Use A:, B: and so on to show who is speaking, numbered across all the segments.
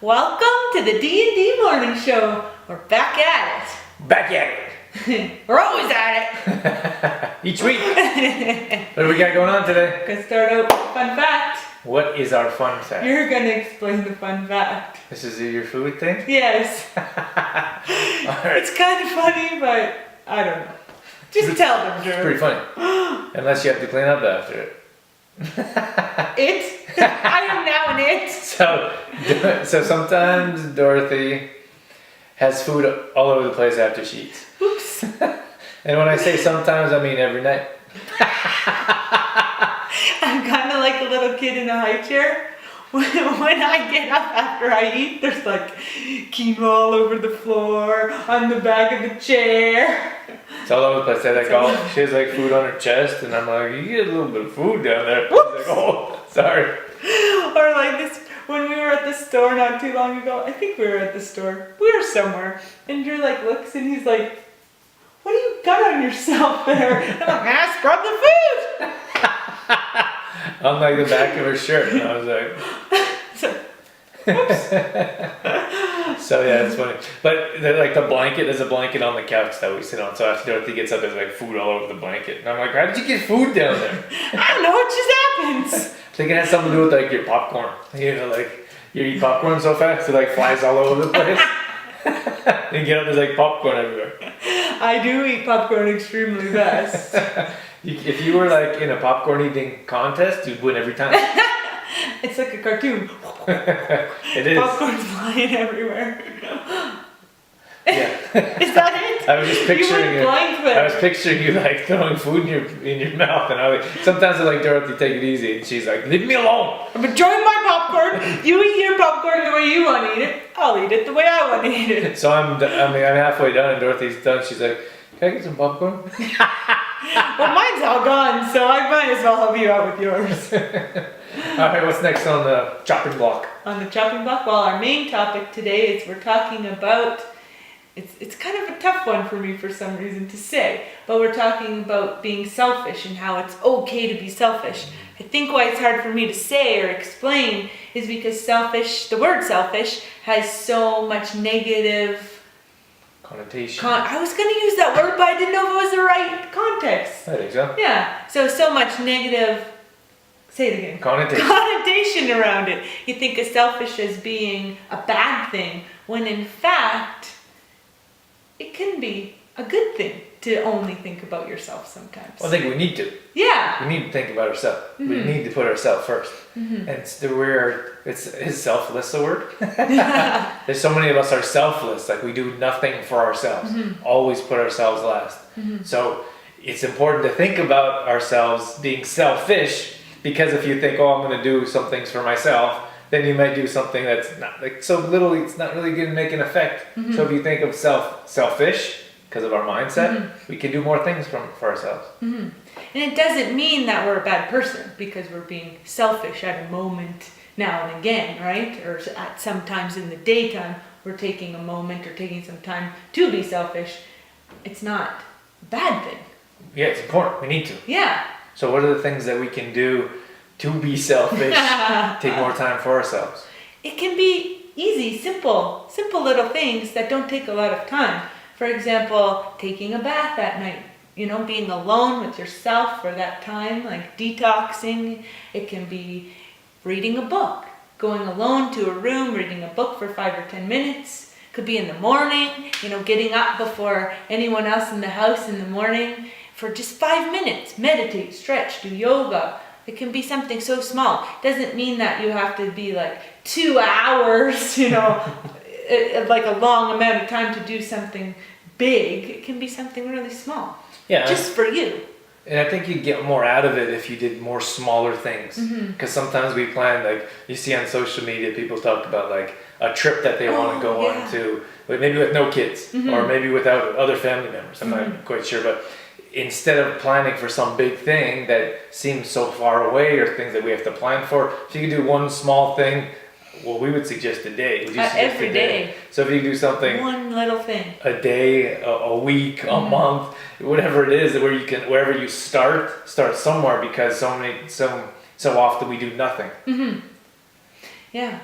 A: Welcome to the D&D Morning Show. We're back at it.
B: Back at it.
A: We're always at
B: Each week. What do we got going on today?
A: Gonna start out with a fun fact.
B: What is our fun fact?
A: You're gonna explain the fun fact.
B: This is your food thing?
A: Yes.
B: Alright.
A: It's kind of funny, but I don't know. Just tell them, Drew.
B: It's pretty funny. Unless you have to clean up after it.
A: It? I am now an it.
B: So sometimes Dorothy has food all over the place after she eats.
A: Oops.
B: And when I say sometimes, I mean every night.
A: I'm kind of like a little kid in a high chair. When I get up after I eat, there's like quinoa all over the floor, on the back of the chair.
B: It's all over the place. She has like food on her chest, and I'm like, you get a little bit of food down there. She's like, oh, sorry.
A: Or like this, when we were at the store not too long ago, I think we were at the store, we were somewhere, and Drew like looks and he's like, what do you got on yourself there? And I'm like, scrub the food.
B: On like the back of her shirt, and I was like,
A: Oops.
B: so yeah, it's funny. But like the blanket, there's a blanket on the couch that we sit on. So after Dorothy gets up, there's like food all over the blanket, and I'm like, how did you get food down there?
A: I don't know, it just happens.
B: I think it has something to do with like your popcorn. You know, like you eat popcorn so fast, it like flies all over the place. And you get up, there's like popcorn everywhere.
A: I do eat popcorn extremely fast.
B: If you were like in a popcorn eating contest, you'd win every time.
A: It's like a cartoon.
B: It is.
A: Popcorn's flying everywhere.
B: Yeah.
A: Is that it?
B: I was just picturing
A: you.
B: I was picturing you like throwing food in your mouth, and I was like, sometimes I like Dorothy, take it easy, and she's like, leave me alone.
A: I'm enjoying my popcorn. You eat your popcorn the way you want to eat it. I'll eat it the way I want to eat it.
B: So I'm halfway done, and Dorothy's done. She's like, can I get some popcorn?
A: Well, mine's all gone, so I might as well help you out with yours.
B: Alright, what's next on the chopping block?
A: On the chopping block, well, our main topic today is we're talking about, it's kind of a tough one for me for some reason to say, but we're talking about being selfish and how it's okay to be selfish. I think why it's hard for me to say or explain is because the word selfish has so much negative
B: Connotation.
A: I was going to use that word, but I didn't know if it was the right context.
B: I think so.
A: Yeah, so much negative, say it again. Connotation around it. You think of selfish as being a bad thing, when in fact, it can be a good thing to only think about yourself sometimes.
B: Well, I think we need to.
A: Yeah.
B: We need to think about ourselves. Mm-hmm. We need to put ourselves first. Mm-hmm. And is selfless a word? There's so many of us are selfless. Like we do nothing for ourselves. Mm-hmm. Always put ourselves last. Mm-hmm. So it's important to think about ourselves being selfish, because if you think, oh, I'm going to do some things for myself, then you might do something that's not like so little. It's not really going to make an effect. Mm-hmm. So if you think of selfish, because of our mindset, mm-hmm. we can do more things for ourselves.
A: Mm-hmm. And it doesn't mean that we're a bad person because we're being selfish at a moment now and again, right? Or at sometimes in the daytime, we're taking a moment or taking some time to be selfish. It's not a bad thing.
B: Yeah, it's important. We need to.
A: Yeah.
B: So what are the things that we can do to be selfish, take more time for ourselves?
A: It can be easy, simple little things that don't take a lot of time. For example, taking a bath at night, being alone with yourself for that time, like detoxing. It can be reading a book, going alone to a room, reading a book for 5 or 10 minutes. Could be in the morning, getting up before anyone else in the house in the morning for just 5 minutes. Meditate, stretch, do yoga. It can be something so small. It doesn't mean that you have to be like 2 hours, like a long amount of time to do something big. It can be something really small.
B: Yeah.
A: Just for you.
B: And I think you'd get more out of it if you did more smaller things. Because sometimes we plan, like you see on social media, people talk about like a trip that they want to go on to, but maybe with no kids or maybe without other family members. I'm not quite sure, but instead of planning for some big thing that seems so far away or things that we have to plan for, if you could do one small thing, well, we would suggest a day.
A: Every day.
B: So if you do something,
A: one little thing,
B: a day, a week, a month, whatever it is, where you can, wherever you start somewhere, because so often we do nothing.
A: Yeah.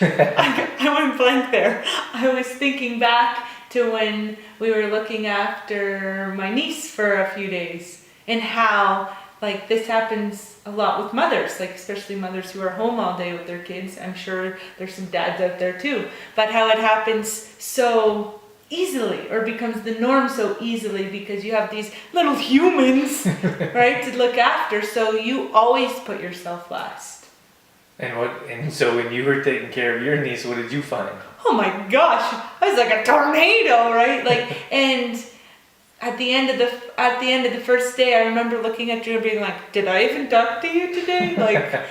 A: I went blank there. I was thinking back to when we were looking after my niece for a few days, and how like this happens a lot with mothers, like especially mothers who are home all day with their kids. I'm sure there's some dads out there too, but how it happens so easily, or becomes the norm so easily, because you have these little humans, right, to look after, so you always put yourself last.
B: And so when you were taking care of your niece, what did you find?
A: Oh my gosh, I was like a tornado, right? Like, and at the end of the first day, I remember looking at you and being like, did I even talk to you today? Like,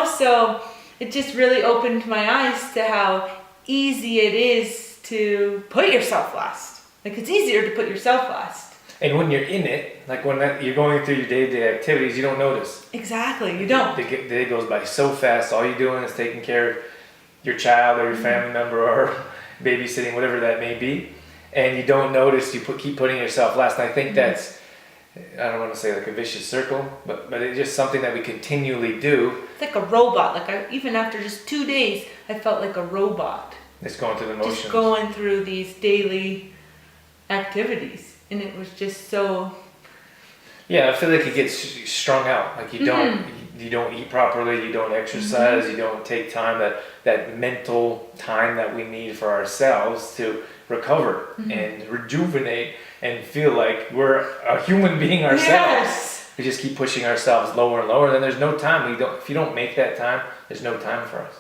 A: so it just really opened my eyes to how easy it is to put yourself last. Like, it's easier to put yourself last.
B: And when you're in it, like when you're going through your day-to-day activities, you don't notice.
A: Exactly, you don't.
B: The day goes by so fast. All you're doing is taking care of your child or your family member, or babysitting, whatever that may be. And you don't notice, you keep putting yourself last. And I think that's, I don't want to say like a vicious circle, but it's just something that we continually do.
A: It's like a robot. Like even after just 2 days, I felt like a robot.
B: It's going through the motions.
A: Just going through these daily activities. And it was just so...
B: Yeah, I feel like it gets strung out. Like you don't eat properly, you don't exercise, you don't take time, that mental time that we need for ourselves to recover and rejuvenate and feel like we're a human being ourselves.
A: Yes.
B: We just keep pushing ourselves lower and lower, then there's no time. If you don't make that time, there's no time for us.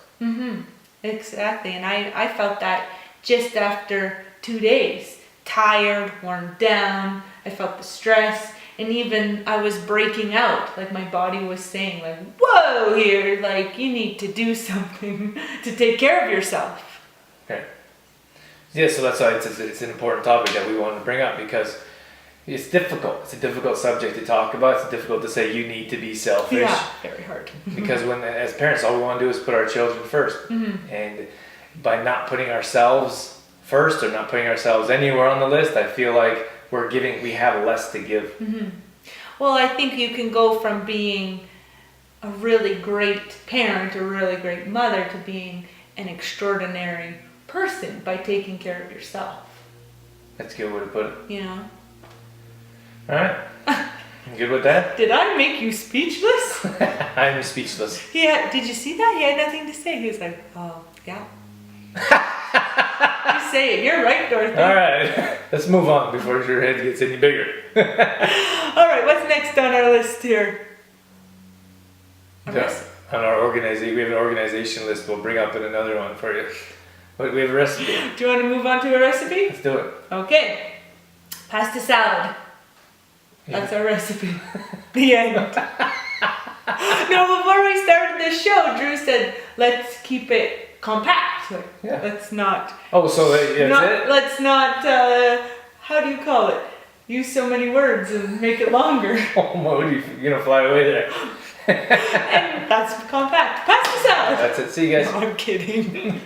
A: Exactly. And I felt that just after 2 days. Tired, worn down, I felt the stress, and even I was breaking out. Like my body was saying like, whoa here, like you need to do something to take care of yourself.
B: Okay. Yeah, so that's why it's an important topic that we want to bring up, because it's difficult. It's a difficult subject to talk about. It's difficult to say you need to be selfish.
A: Yeah, very hard.
B: Because as parents, all we want to do is put our children first. And by not putting ourselves first, or not putting ourselves anywhere on the list, I feel like we have less to give.
A: Well, I think you can go from being a really great parent, a really great mother, to being an extraordinary person by taking care of yourself.
B: That's a good way to put it. All right. You good with that?
A: Did I make you speechless?
B: I'm speechless.
A: Yeah, did you see that? He had nothing to say. He was like, oh, yeah. You say it. You're right, Dorothy.
B: All right. Let's move on before your head gets any bigger.
A: All right. What's next on our list here?
B: On our organization, we have an organization list. We'll bring up in another one for you. But we have a recipe.
A: Do you want to move on to a recipe?
B: Let's do it.
A: Okay. Pasta salad. That's our recipe. The end. No, before we started the show, Drew said, let's keep it compact. Like, let's not...
B: Oh, so that's it?
A: Let's not, how do you call it? Use so many words and make it longer.
B: Oh, Mo, you're going to fly away there.
A: And that's compact. Pasta salad.
B: That's it. See you guys.
A: No, I'm kidding.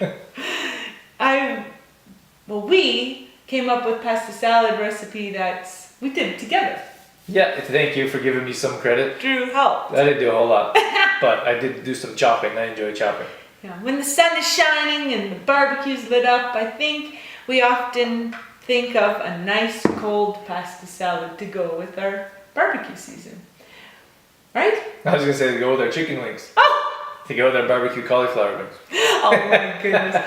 A: We came up with pasta salad recipe we did together.
B: Yeah, thank you for giving me some credit.
A: Drew helped.
B: I didn't do a whole lot, but I did do some chopping. I enjoy chopping.
A: Yeah, when the sun is shining and the barbecue's lit up, I think we often think of a nice cold pasta salad to go with our barbecue season. Right?
B: I was going to say to go with our chicken wings.
A: Oh!
B: To go with our barbecue cauliflower wings.
A: Oh my goodness.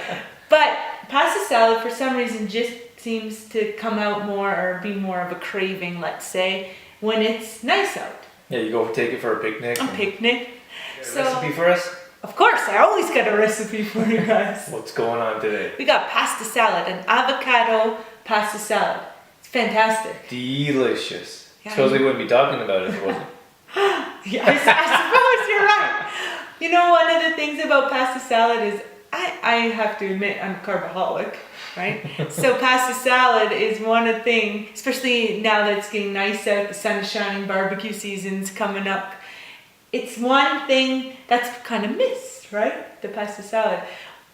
A: But pasta salad, for some reason, just seems to come out more, or be more of a craving, let's say, when it's nice out.
B: Yeah, you go take it for a picnic.
A: A picnic.
B: So, recipe for us?
A: Of course, I always got a recipe for you guys.
B: What's going on today?
A: We got pasta salad, an avocado pasta salad. It's fantastic.
B: Delicious.
A: Yeah,
B: Suppose we wouldn't be talking about it if it wasn't.
A: Yeah, I suppose you're right. You know, one of the things about pasta salad is I have to admit I'm a carboholic, right? So pasta salad is one thing, especially now that it's getting nice out, the sun is shining, barbecue season's coming up. It's one thing that's kind of missed, right? The pasta salad.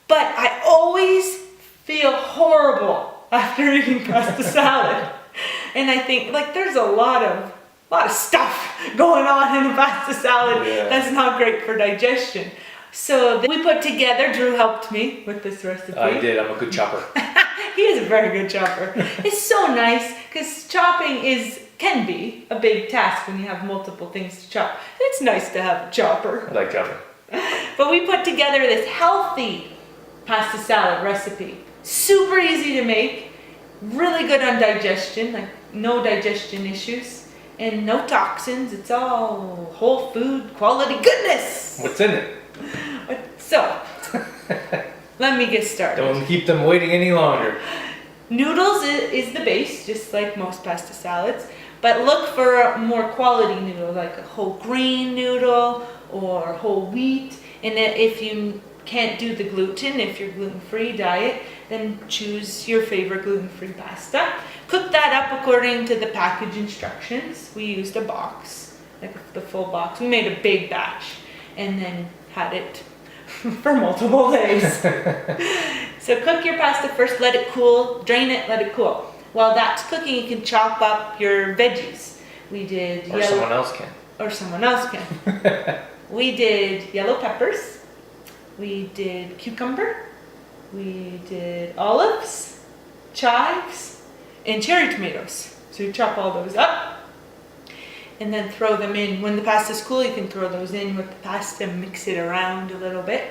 A: But I always feel horrible after eating pasta salad. And I think like there's a lot of stuff going on in a pasta salad that's not great for digestion. So we put together, Drew helped me with this recipe.
B: I did. I'm a good chopper.
A: He is a very good chopper. It's so nice because chopping can be a big task when you have multiple things to chop. It's nice to have a chopper.
B: I like chopping.
A: But we put together this healthy pasta salad recipe. Super easy to make, really good on digestion, like no digestion issues, and no toxins. It's all whole food quality goodness.
B: What's in it?
A: So, let me get started.
B: Don't keep them waiting any longer.
A: Noodles is the base, just like most pasta salads, but look for a more quality noodle, like a whole grain noodle or whole wheat. And if you can't do the gluten, if you're gluten-free diet, then choose your favorite gluten-free pasta. Cook that up according to the package instructions. We used a box, like the full box. We made a big batch and then had it for multiple days. So cook your pasta first, let it cool, drain it, let it cool. While that's cooking, you can chop up your veggies. We did
B: Or someone else can.
A: Or someone else can. We did yellow peppers. We did cucumber. We did olives, chives, and cherry tomatoes. So you chop all those up and then throw them in. When the pasta's cool, you can throw those in with the pasta, mix it around a little bit.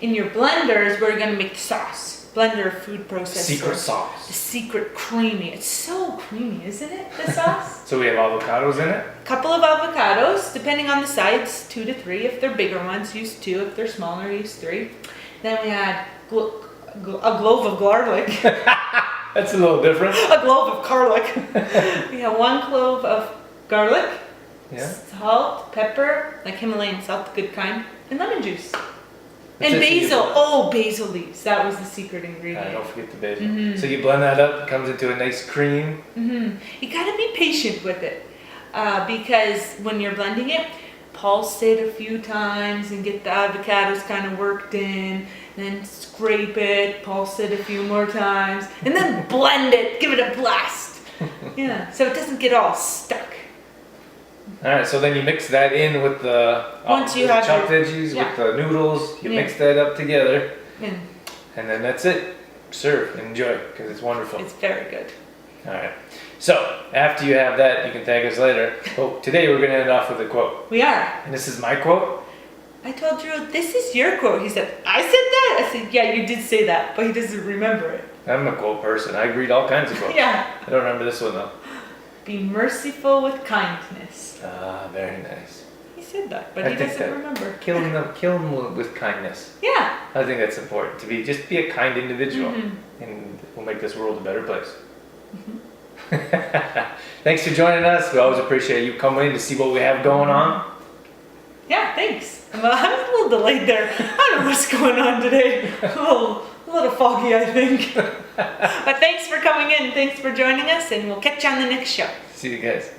A: In your blenders, we're gonna make the sauce. Blender food processor.
B: Secret sauce.
A: The secret creamy. It's so creamy, isn't it, the sauce?
B: So we have avocados in it?
A: Couple of avocados, depending on the size, 2 to 3. If they're bigger ones, use 2. If they're smaller, use 3. Then we add a clove of garlic.
B: That's a little different.
A: A clove of garlic. We have 1 clove of garlic.
B: Yeah.
A: Salt, pepper, like Himalayan salt, the good kind, and lemon juice.
B: That's
A: And
B: it, so you
A: basil.
B: blend-
A: Oh, basil leaves. That was the secret ingredient.
B: Don't forget the basil.
A: Mhm.
B: So you blend that up, it comes into a nice cream.
A: You gotta be patient with it because when you're blending it, pulse it a few times and get the avocados kind of worked in. Then scrape it, pulse it a few more times, and then blend it. Give it a blast. Yeah, so it doesn't get all stuck.
B: Alright, so then you mix that in with the
A: Once you
B: with the
A: have
B: chopped
A: your-
B: veggies,
A: yeah.
B: with the noodles. You
A: Yeah.
B: mix that up together,
A: And
B: and then that's it. Serve, enjoy, because it's wonderful.
A: it's very good.
B: Alright, so after you have that, you can thank us later. Oh, today we're going to end off with a quote.
A: We are.
B: And this is my quote.
A: I told Drew, this is your quote. He said, I said that? I said, yeah, you did say that, but he doesn't remember it.
B: I'm a quote person. I read all kinds of quotes.
A: Yeah.
B: I don't remember this one though.
A: Be merciful with kindness.
B: Ah, very nice.
A: He said that, but
B: I
A: he
B: think
A: doesn't
B: that-
A: remember.
B: Kill them with kindness.
A: Yeah.
B: I think that's important to just be a kind individual,
A: Mhm.
B: and we'll make this world a better place. Thanks for joining us. We always appreciate you coming in to see what we have going on.
A: Yeah, thanks. I'm a little delayed there. I don't know what's going on today. A little foggy, I think. But thanks for coming in. Thanks for joining us, and we'll catch you on the next show.
B: See you guys.